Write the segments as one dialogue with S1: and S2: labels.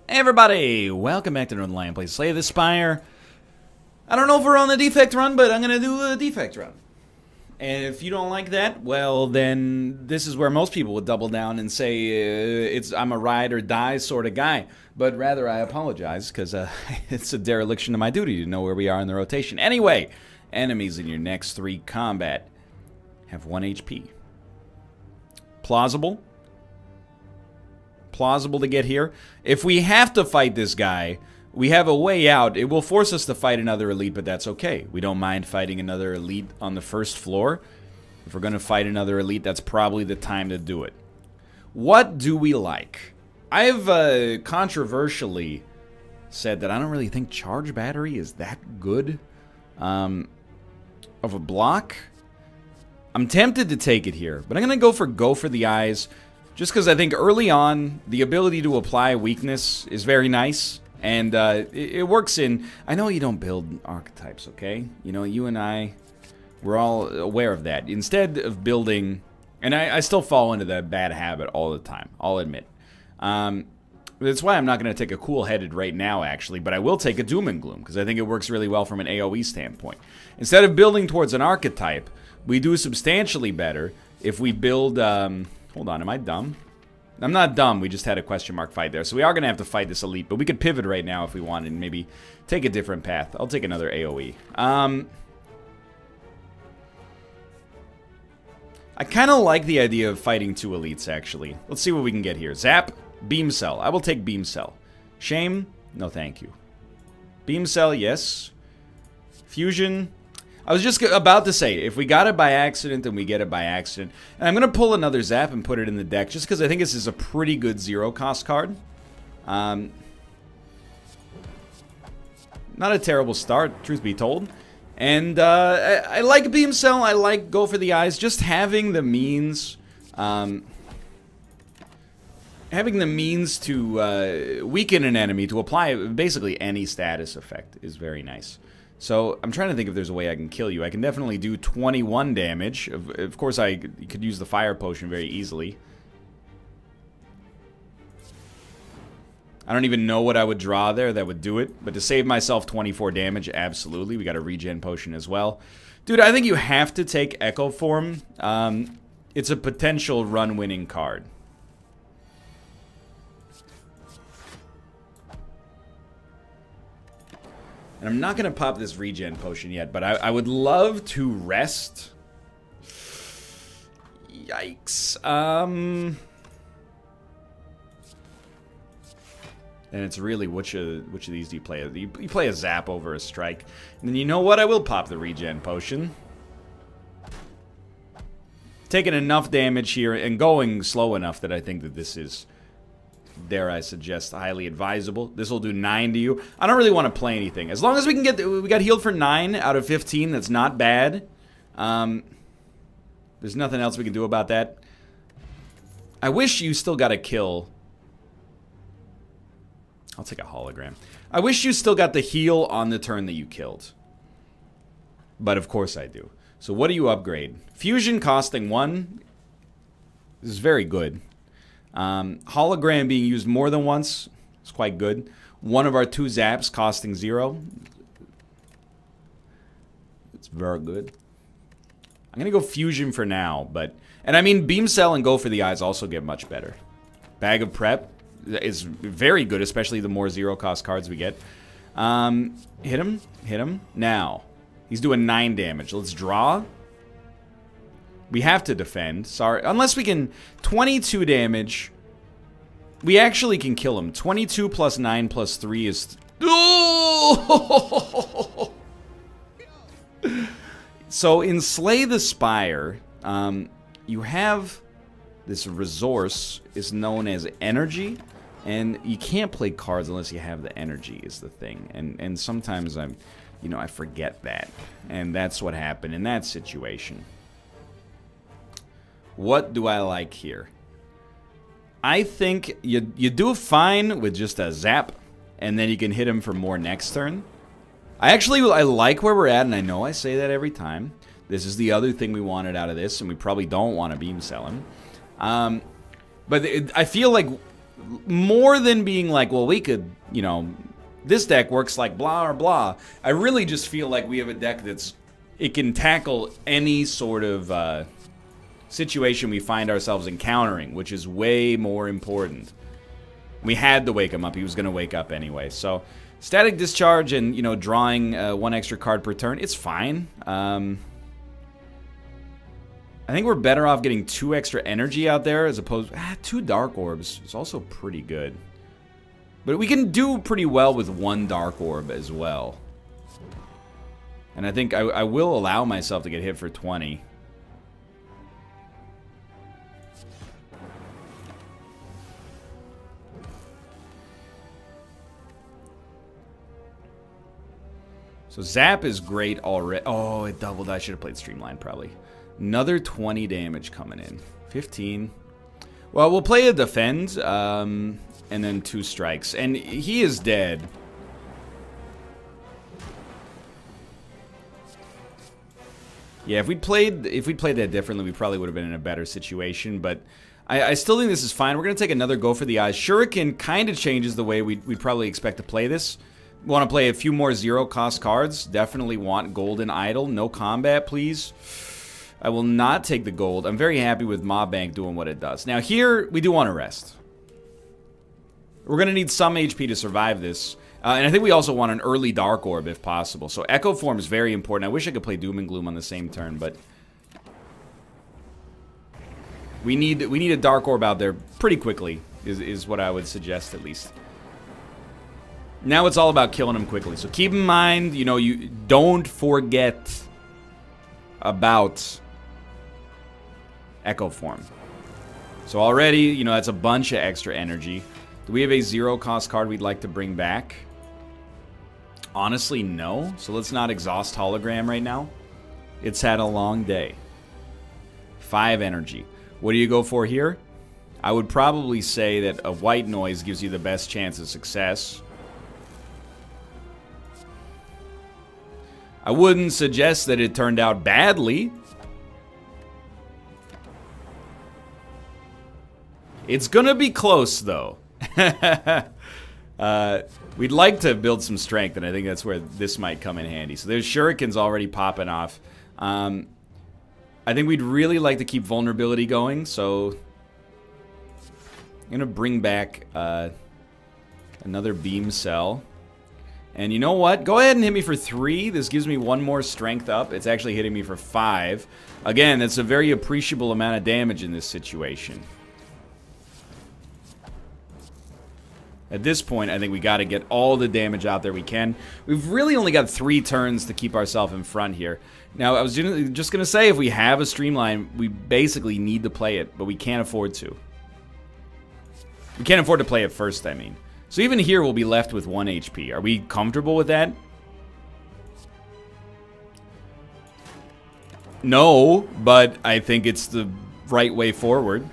S1: Hey everybody, welcome back to Northernlion plays Slay the Spire. I don't know if we're on the defect run, but I'm going to do a defect run. And if you don't like that, well then this is where most people would double down and say I'm a ride or die sort of guy. But rather I apologize because it's a dereliction of my duty to know where we are in the rotation. Anyway, enemies in your next 3 combat have 1 HP. Plausible to get here. If we have to fight this guy, we have a way out. It will force us to fight another elite, but that's okay. We don't mind fighting another elite on the first floor. If we're going to fight another elite, that's probably the time to do it. What do we like? I've controversially said that I don't really think charge battery is that good of a block. I'm tempted to take it here, but I'm going to go for the eyes. Just because I think early on, the ability to apply weakness is very nice. And it works in... I know you don't build archetypes, okay? You know, you and I, we're all aware of that. Instead of building... And I still fall into that bad habit all the time, I'll admit. That's why I'm not going to take a cool-headed right now, actually. But I will take a Doom and Gloom, because I think it works really well from an AoE standpoint. Instead of building towards an archetype, we do substantially better if we build... Hold on, am I dumb? I'm not dumb, we just had a question mark fight there. So we are going to have to fight this elite, but we could pivot right now if we wanted and maybe take a different path. I'll take another AoE. I kind of like the idea of fighting 2 elites, actually. Let's see what we can get here. Zap, Beam Cell. I will take Beam Cell. Shame? No, thank you. Beam Cell, yes. Fusion... I was just about to say, if we got it by accident, then we get it by accident. And I'm going to pull another Zap and put it in the deck, just because I think this is a pretty good zero-cost card. Not a terrible start, truth be told. And I like Beam Cell, I like Go for the Eyes. Just having the means... having the means to weaken an enemy, to apply basically any status effect is very nice. So, I'm trying to think if there's a way I can kill you. I can definitely do 21 damage. Of course, I could use the fire potion very easily. I don't even know what I would draw there that would do it. But to save myself 24 damage, absolutely. We got a regen potion as well. Dude, I think you have to take Echo Form. It's a potential run-winning card. And I'm not going to pop this regen potion yet, but I would love to rest. Yikes. And it's really, which of these do you play? You play a Zap over a Strike. And then you know what? I will pop the regen potion. Taking enough damage here and going slow enough that I think that this is... dare I suggest, highly advisable. This will do 9 to you. I don't really want to play anything. As long as we can get... we got healed for 9 out of 15. That's not bad. There's nothing else we can do about that. I wish you still got a kill. I'll take a hologram. I wish you still got the heal on the turn that you killed. But of course I do. So what do you upgrade? Fusion costing 1. This is very good. Hologram being used more than once is quite good. One of our 2 Zaps costing 0. It's very good. I'm going to go Fusion for now, but... and I mean, Beam Cell and Go for the Eyes also get much better. Bag of Prep is very good, especially the more zero-cost cards we get. Hit him. Hit him. Now, he's doing 9 damage. Let's draw. We have to defend. Sorry. Unless we can... 22 damage. We actually can kill him. 22 plus 9 plus 3 is... Oh! So, in Slay the Spire, you have this resource is known as energy. And you can't play cards unless you have the energy is the thing. And sometimes I forget that. And that's what happened in that situation. What do I like here? I think you do fine with just a Zap, and then you can hit him for more next turn. I like where we're at, and I know I say that every time. This is the other thing we wanted out of this, and we probably don't want to Beam Cell him. But I feel like more than being like, well, we could, you know, this deck works like blah or blah. I really just feel like we have a deck it can tackle any sort of situation we find ourselves encountering, which is way more important. We had to wake him up. He was going to wake up anyway. So static discharge and, you know, drawing 1 extra card per turn, it's fine. I think we're better off getting 2 extra energy out there as opposed... 2 dark orbs is also pretty good. But we can do pretty well with 1 dark orb as well. And I think I will allow myself to get hit for 20. So Zap is great already. Oh, it doubled. I should have played Streamline probably. Another 20 damage coming in. 15. Well, we'll play a defend, and then 2 strikes. And he is dead. Yeah, if we'd played that differently, we probably would have been in a better situation. But I still think this is fine. We're going to take another go for the eyes. Shuriken kind of changes the way we'd probably expect to play this. Want to play a few more 0-cost cards. Definitely want Golden Idol. No combat, please. I will not take the gold. I'm very happy with Mob Bank doing what it does. Now here, we do want to rest. We're going to need some HP to survive this. And I think we also want an early Dark Orb if possible. So Echo Form is very important. I wish I could play Doom and Gloom on the same turn, but... We need a Dark Orb out there pretty quickly, is what I would suggest at least. Now it's all about killing him quickly. So keep in mind, you know, you don't forget about Echo Form. So already, you know, that's a bunch of extra energy. Do we have a 0-cost card we'd like to bring back? Honestly, no. So let's not exhaust Hologram right now. It's had a long day. 5 energy. What do you go for here? I would probably say that a white noise gives you the best chance of success. I wouldn't suggest that it turned out badly. It's gonna be close, though. We'd like to build some strength, and I think that's where this might come in handy. So there's Shurikens already popping off. I think we'd really like to keep vulnerability going, so... I'm gonna bring back another beam cell. And you know what? Go ahead and hit me for 3. This gives me 1 more strength up. It's actually hitting me for 5. Again, that's a very appreciable amount of damage in this situation. At this point, I think we got to get all the damage out there we can. We've really only got 3 turns to keep ourselves in front here. Now, I was just going to say, if we have a Streamline, we basically need to play it, but we can't afford to. We can't afford to play it first, I mean. So even here, we'll be left with 1 HP. Are we comfortable with that? No, but I think it's the right way forward.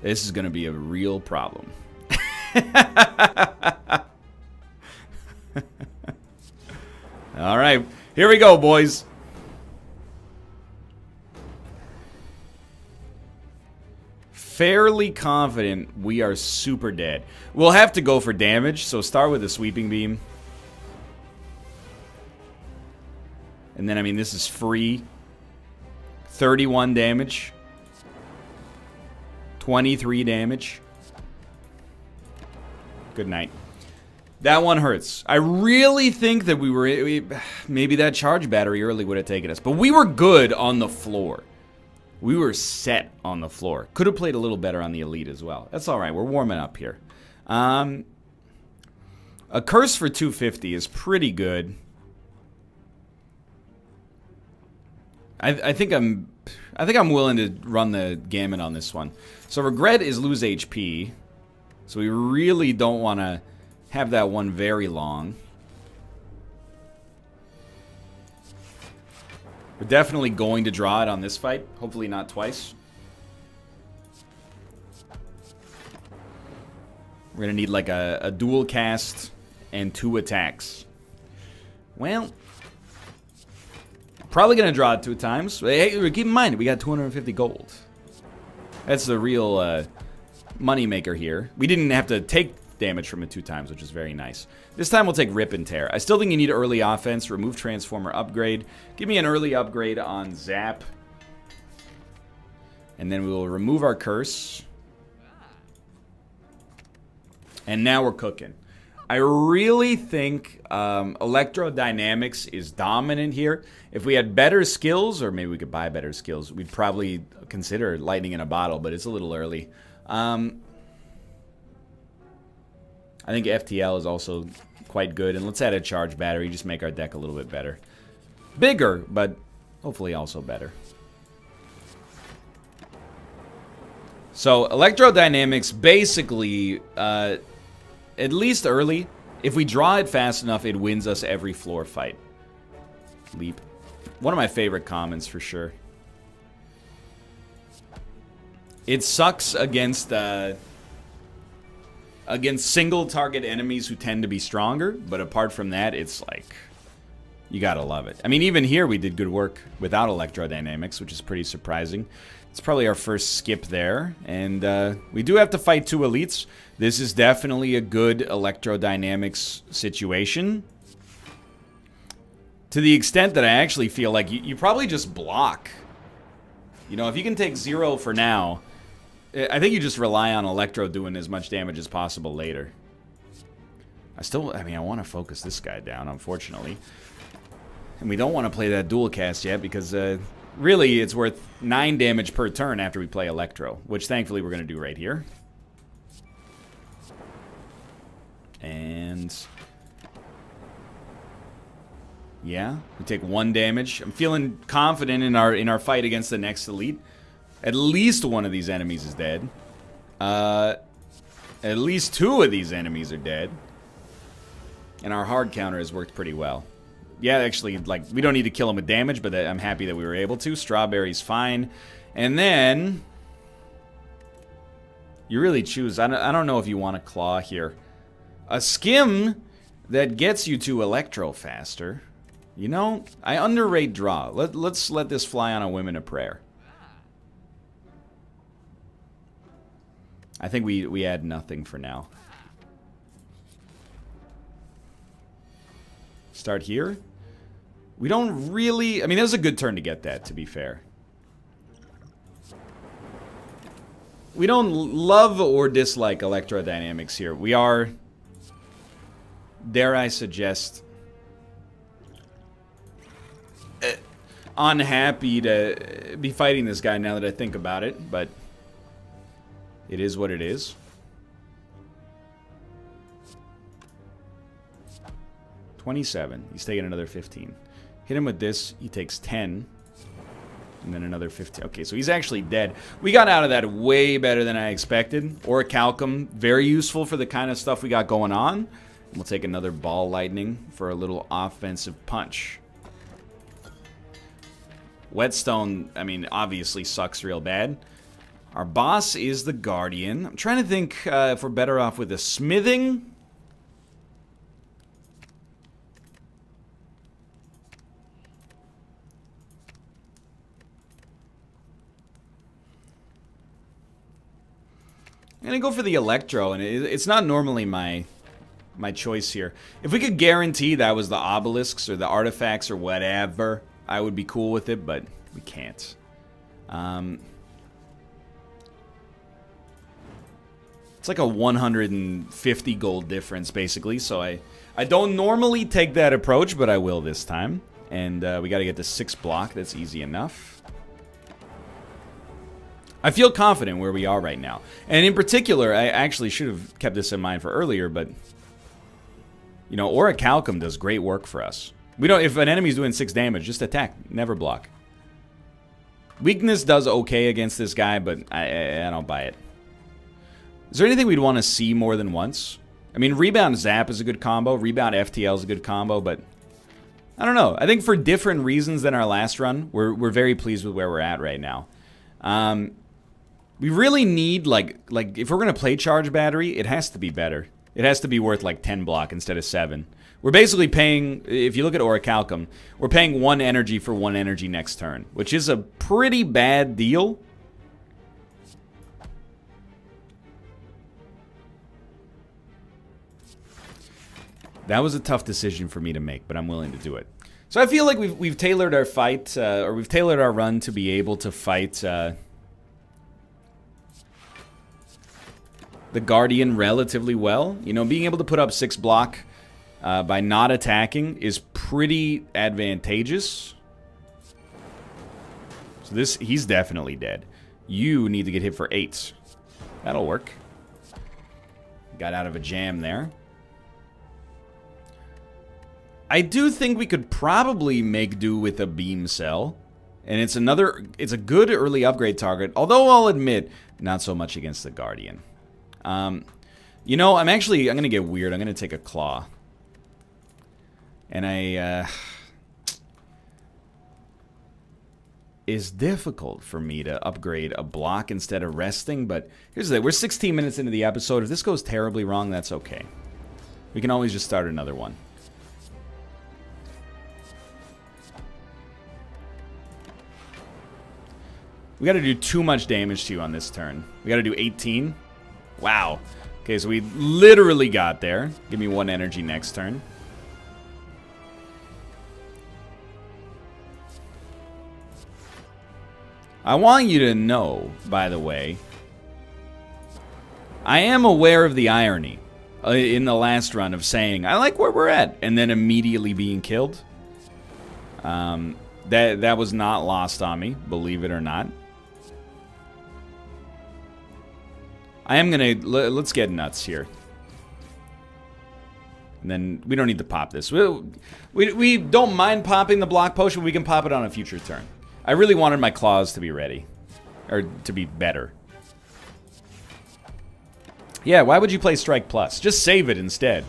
S1: This is going to be a real problem. All right, here we go, boys. Fairly confident we are super dead. We'll have to go for damage, so start with a sweeping beam. And then, I mean, this is free. 31 damage. 23 damage. Good night. That one hurts. I really think that maybe that charge battery early would have taken us. But we were good on the floor. We were set on the floor. Could have played a little better on the elite as well. That's all right. We're warming up here. A curse for 250 is pretty good. I think I'm willing to run the gamut on this one. So regret is lose HP. So we really don't want to have that one very long. We're definitely going to draw it on this fight. Hopefully not twice. We're going to need like a dual cast and 2 attacks. Well, Probably going to draw it 2 times. Hey, keep in mind, we got 250 gold. That's the real money maker here. We didn't have to take damage from it 2 times, which is very nice. This time we'll take Rip and Tear. I still think you need early offense. Remove Transformer upgrade. Give me an early upgrade on Zap. And then we will remove our Curse. And now we're cooking. I really think Electrodynamics is dominant here. If we had better skills, or maybe we could buy better skills, we'd probably consider Lightning in a Bottle, but it's a little early. I think FTL is also quite good, and let's add a Charge Battery, just make our deck a little bit better. Bigger, but hopefully also better. So, Electrodynamics basically... at least early, if we draw it fast enough, it wins us every floor fight. Leap. One of my favorite commons for sure. It sucks against single target enemies who tend to be stronger, but apart from that, it's like, you gotta love it. I mean, even here we did good work without Electrodynamics, which is pretty surprising. It's probably our first skip there, and we do have to fight 2 elites. This is definitely a good Electrodynamics situation. To the extent that I actually feel like you probably just block. You know, if you can take 0 for now, I think you just rely on Electro doing as much damage as possible later. I mean, I want to focus this guy down, unfortunately. And we don't want to play that dual cast yet because... really, it's worth 9 damage per turn after we play Electro, which thankfully we're going to do right here. And... yeah, we take 1 damage. I'm feeling confident in our fight against the next elite. At least one of these enemies is dead. At least 2 of these enemies are dead. And our hard counter has worked pretty well. Yeah, actually, like, we don't need to kill him with damage, but I'm happy that we were able to. Strawberry's fine. And then... you really choose. I don't know if you want to claw here. A skim that gets you to Electro faster. You know, I underrate draw. Let's let this fly on a whim and a prayer. I think we add nothing for now. Start here. We don't really... I mean, that was a good turn to get that, to be fair. We don't love or dislike Electrodynamics here. We are, dare I suggest, unhappy to be fighting this guy now that I think about it, but it is what it is. 27. He's taking another 15. Hit him with this. He takes 10. And then another 15. Okay, so he's actually dead. We got out of that way better than I expected. Orichalcum, very useful for the kind of stuff we got going on. And we'll take another Ball Lightning for a little offensive punch. Whetstone, I mean, obviously sucks real bad. Our boss is the Guardian. I'm trying to think if we're better off with a Smithing. I'm going to go for the Electro, and it's not normally my choice here. If we could guarantee that was the obelisks or the artifacts or whatever, I would be cool with it, but we can't. It's like a 150 gold difference, basically, so I don't normally take that approach, but I will this time. And we got to get to 6 block. That's easy enough. I feel confident where we are right now. And in particular, I actually should have kept this in mind for earlier, but... you know, Orichalcum does great work for us. We don't... if an enemy's doing 6 damage, just attack. Never block. Weakness does okay against this guy, but I don't buy it. Is there anything we'd want to see more than once? I mean, Rebound Zap is a good combo. Rebound FTL is a good combo, but... I don't know. I think for different reasons than our last run, we're very pleased with where we're at right now. We really need, like if we're going to play Charge Battery, it has to be better. It has to be worth, like, 10 block instead of 7. We're basically paying, if you look at Orichalcum, we're paying 1 energy for 1 energy next turn, which is a pretty bad deal. That was a tough decision for me to make, but I'm willing to do it. So I feel like we've tailored our fight, or we've tailored our run to be able to fight the Guardian relatively well. You know, being able to put up 6 block by not attacking is pretty advantageous. So he's definitely dead. You need to get hit for 8. That'll work. Got out of a jam there. I do think we could probably make do with a beam cell. And it's a good early upgrade target. Although I'll admit, not so much against the Guardian. You know, I'm going to get weird. I'm going to take a claw. And it's difficult for me to upgrade a block instead of resting, but here's the thing. We're 16 minutes into the episode. If this goes terribly wrong, that's okay. We can always just start another one. We gotta do too much damage to you on this turn. We gotta do 18. Wow. Okay, so we literally got there. Give me 1 energy next turn. I want you to know, by the way, I am aware of the irony in the last run of saying, I like where we're at, and then immediately being killed. That was not lost on me, believe it or not. I am gonna, let's get nuts here. And then, we don't need to pop this. We don't mind popping the block potion, we can pop it on a future turn. I really wanted my claws to be ready. Or to be better. Yeah, why would you play Strike Plus? Just save it instead.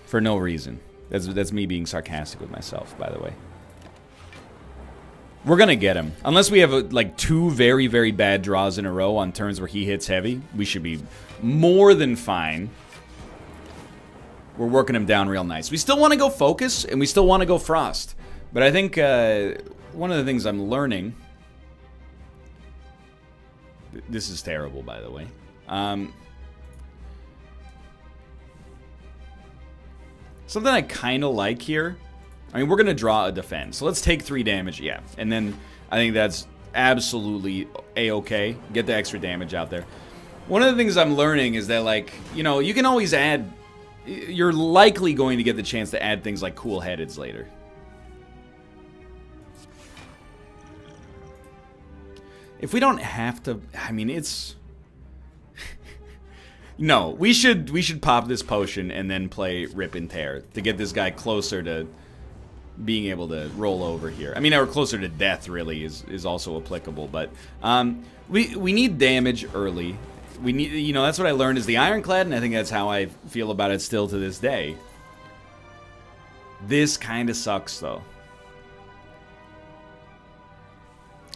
S1: For no reason. That's me being sarcastic with myself, by the way. We're gonna get him. Unless we have, like, 2 very, very bad draws in a row on turns where he hits heavy, we should be more than fine. We're working him down real nice. We still want to go Focus, and we still want to go Frost. But I think one of the things I'm learning... This is terrible, by the way. Something I kind of like here... I mean, we're going to draw a defense. So let's take 3 damage, yeah. And then I think that's absolutely A-okay. Get the extra damage out there. One of the things I'm learning is that, like, you know, you can always add... You're likely going to get the chance to add things like Cool-Headeds later. If we don't have to... I mean, it's... No, we should pop this potion and then play Rip and Tear to get this guy closer to... being able to roll over here. I mean, or closer to death, really, is also applicable. But we need damage early. We need, you know, that's what I learned is the Ironclad, and I think that's how I feel about it still to this day. This kind of sucks, though.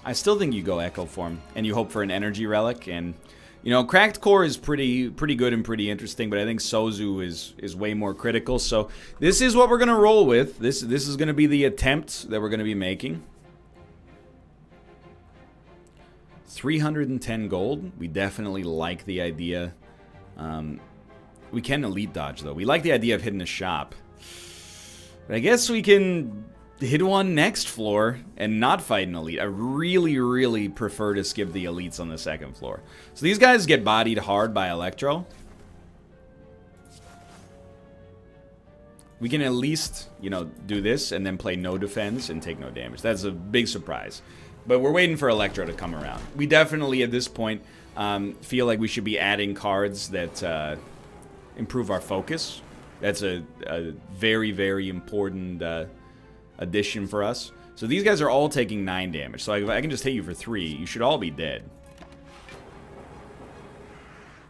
S1: I still think you go Echo Form, and you hope for an Energy Relic, and... You know, Cracked Core is pretty good and pretty interesting, but I think Sozu is way more critical. So this is what we're gonna roll with. This is gonna be the attempt that we're gonna be making. 310 gold. We definitely like the idea. We can elite dodge though. We like the idea of hitting a shop. But I guess we can hit one next floor and not fight an elite. I really prefer to skip the elites on the second floor. So these guys get bodied hard by Electro. We can at least, you know, do this and then play no defense and take no damage. That's a big surprise. But we're waiting for Electro to come around. We definitely, at this point, feel like we should be adding cards that improve our focus. That's a very important... addition for us. So these guys are all taking 9 damage. So I can just hit you for 3. You should all be dead.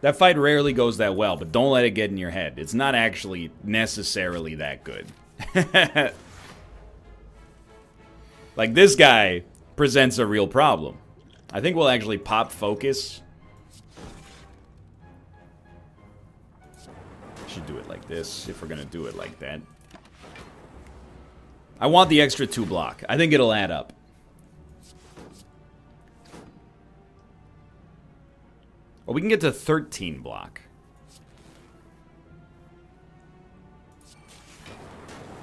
S1: That fight rarely goes that well, but don't let it get in your head. It's not actually necessarily that good. Like, this guy presents a real problem. I think we'll actually pop Focus. should do it like this if we're going to do it like that. I want the extra 2 block. I think it'll add up. Or we can get to 13 block.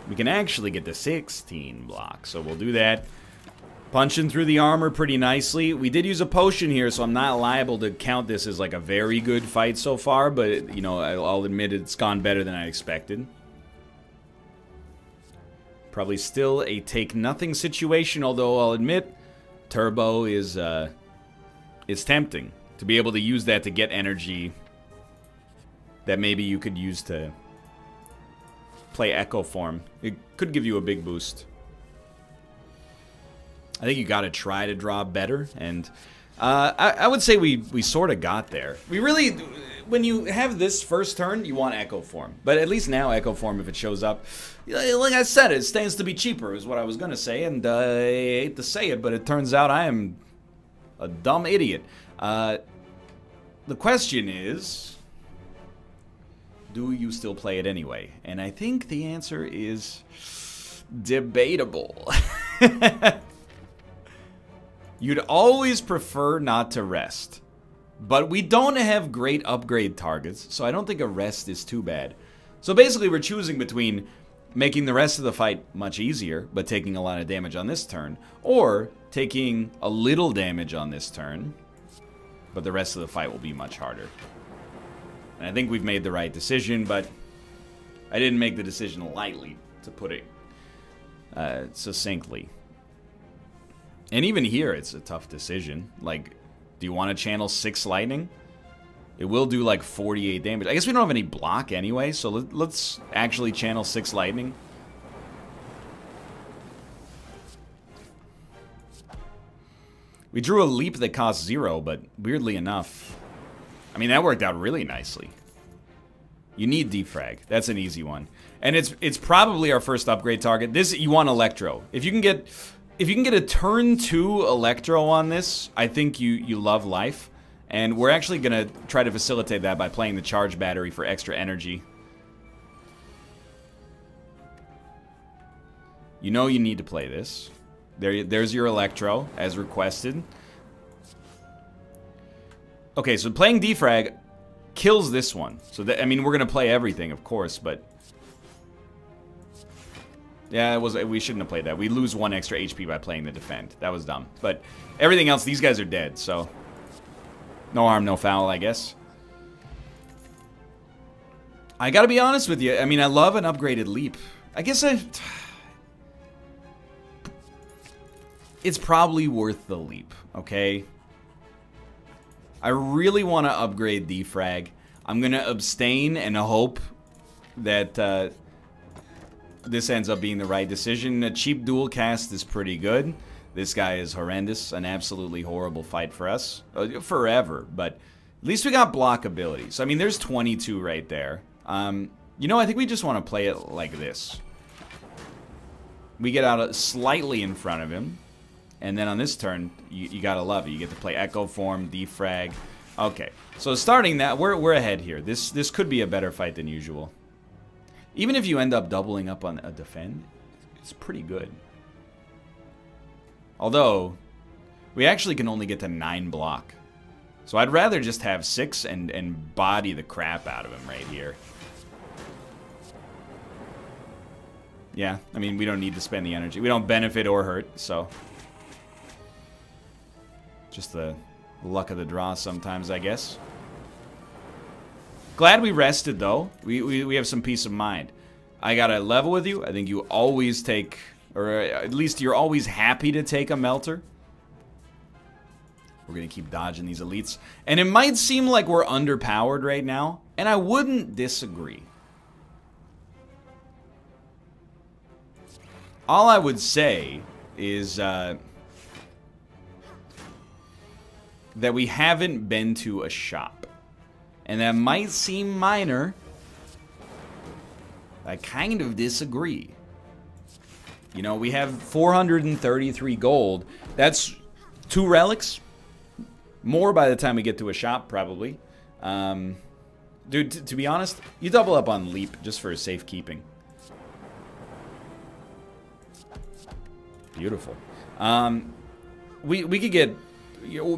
S1: We can actually get to 16 block, so we'll do that. Punching through the armor pretty nicely. We did use a potion here, so I'm not liable to count this as like a very good fight so far, but, you know, I'll admit it's gone better than I expected. Probably still a take-nothing situation, although I'll admit Turbo is tempting to be able to use that to get energy that maybe you could use to play Echo Form. It could give you a big boost. I think you got to try to draw better, and I would say we sort of got there. We really, when you have this first turn, you want Echo Form. But at least now Echo Form, if it shows up, like I said, it stands to be cheaper, is what I was going to say, and I hate to say it, but it turns out I am a dumb idiot. The question is, do you still play it anyway? And I think the answer is debatable. You'd always prefer not to rest. But we don't have great upgrade targets, so I don't think a rest is too bad. So basically we're choosing between making the rest of the fight much easier, but taking a lot of damage on this turn, or taking a little damage on this turn, but the rest of the fight will be much harder. And I think we've made the right decision, but I didn't make the decision lightly, to put it succinctly. And even here, it's a tough decision. Like, do you want to channel 6 lightning? It will do like 48 damage. I guess we don't have any block anyway, so let's actually channel 6 lightning. We drew a leap that cost 0, but weirdly enough, I mean, that worked out really nicely. You need defrag. That's an easy one. And it's probably our first upgrade target. This, you want Electro. If you can get a turn 2 Electro on this, I think you love life. And we're actually going to try to facilitate that by playing the charge battery for extra energy. You know you need to play this. There's your Electro, as requested. Okay, so playing defrag kills this one. So, I mean, we're going to play everything, of course, but... Yeah, we shouldn't have played that. We lose 1 extra HP by playing the defend. That was dumb. But everything else, these guys are dead, so... No harm, no foul, I guess. I gotta be honest with you. I mean, I love an upgraded leap. I guess it's probably worth the leap, okay? I really want to upgrade defrag. I'm gonna abstain and hope that this ends up being the right decision. A cheap dual cast is pretty good. This guy is horrendous. An absolutely horrible fight for us. Forever, but at least we got block abilities. I mean, there's 22 right there. You know, I think we just want to play it like this. We get out slightly in front of him. And then on this turn, you gotta love it. You get to play Echo Form, defrag. Okay, so starting that, we're ahead here. This could be a better fight than usual. Even if you end up doubling up on a defend, it's pretty good. Although, we actually can only get to 9 block. So I'd rather just have 6 and body the crap out of him right here. Yeah, I mean, we don't need to spend the energy. We don't benefit or hurt, so... Just the luck of the draw sometimes, I guess. Glad we rested, though. We have some peace of mind. I gotta level with you. I think you always take... Or at least you're always happy to take a Melter. We're going to keep dodging these elites. And it might seem like we're underpowered right now. And I wouldn't disagree. All I would say is that we haven't been to a shop. And that might seem minor. I kind of disagree. You know, we have 433 gold. That's 2 relics. More by the time we get to a shop, probably. Dude, to be honest, you double up on leap just for safekeeping. Beautiful. We could get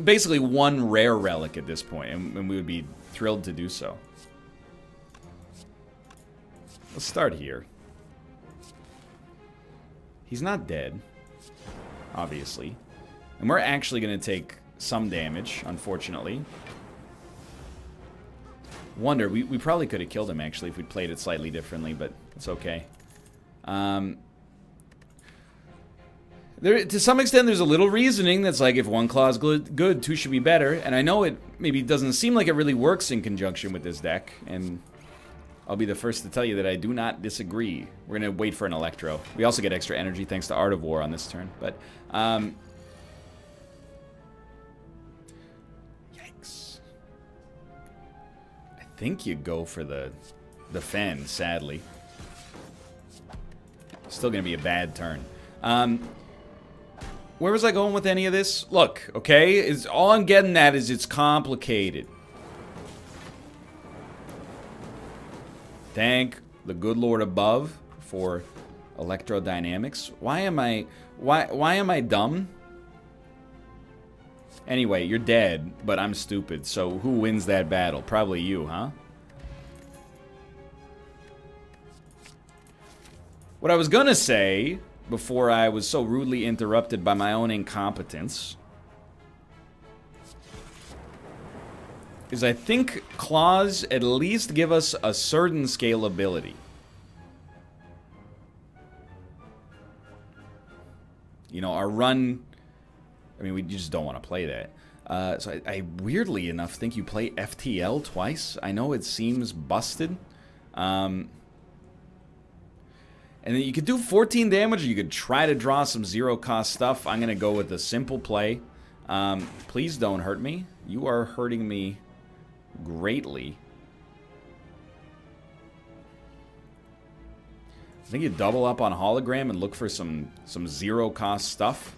S1: basically one rare relic at this point, and we would be thrilled to do so. Let's start here. He's not dead, obviously. And we're actually going to take some damage, unfortunately. Wonder, we probably could have killed him, actually, if we'd played it slightly differently, but it's okay. To some extent, there's a little reasoning that's like, if one claw is good, two should be better. And I know it maybe doesn't seem like it really works in conjunction with this deck, and I'll be the first to tell you that I do not disagree. We're going to wait for an Electro. We also get extra energy thanks to Art of War on this turn, but... yikes. I think you go for the Fen, sadly. Still going to be a bad turn. Where was I going with any of this? Look, okay, all I'm getting at is it's complicated. Thank the good Lord above for electrodynamics. Why am I dumb? Anyway, you're dead, but I'm stupid, so who wins that battle? Probably you, huh? What I was gonna say, before I was so rudely interrupted by my own incompetence, is I think claws at least give us a certain scalability. You know, our run... I mean, we just don't want to play that. So I weirdly enough think you play FTL twice. I know it seems busted. And then you could do 14 damage, or you could try to draw some zero-cost stuff. I'm going to go with the simple play. Please don't hurt me. You are hurting me greatly. I think you double up on Hologram and look for some zero-cost stuff.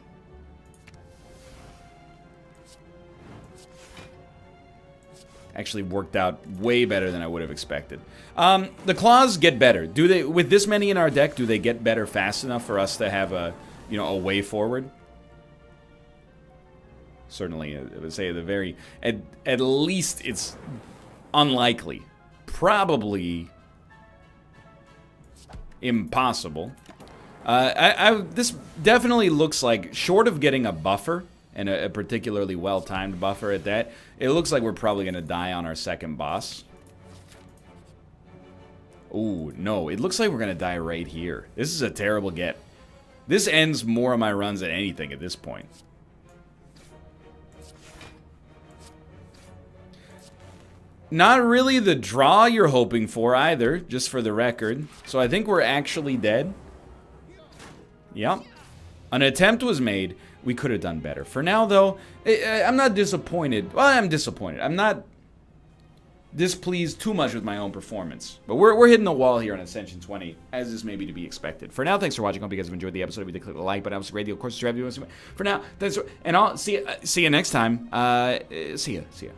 S1: Actually worked out way better than I would have expected. The claws get better. Do they, with this many in our deck, do they get better fast enough for us to have a, you know, a way forward? Certainly, I would say at least it's unlikely. Probably impossible. This definitely looks like, short of getting a buffer, and a particularly well-timed buffer at that, it looks like we're probably going to die on our second boss. Ooh, no, it looks like we're going to die right here. This is a terrible get. This ends more of my runs than anything at this point. Not really the draw you're hoping for either, just for the record. So I think we're actually dead. Yep. An attempt was made. We could have done better. For now, though, I'm not disappointed. Well, I'm disappointed. I'm not displeased too much with my own performance. But we're hitting the wall here on Ascension 20, as is maybe to be expected. For now, thanks for watching. Hope you guys have enjoyed the episode. If you did, click the like button. That was a great deal. Of course, subscribe if you want to. For now, thanks. And I'll see you next time. See ya.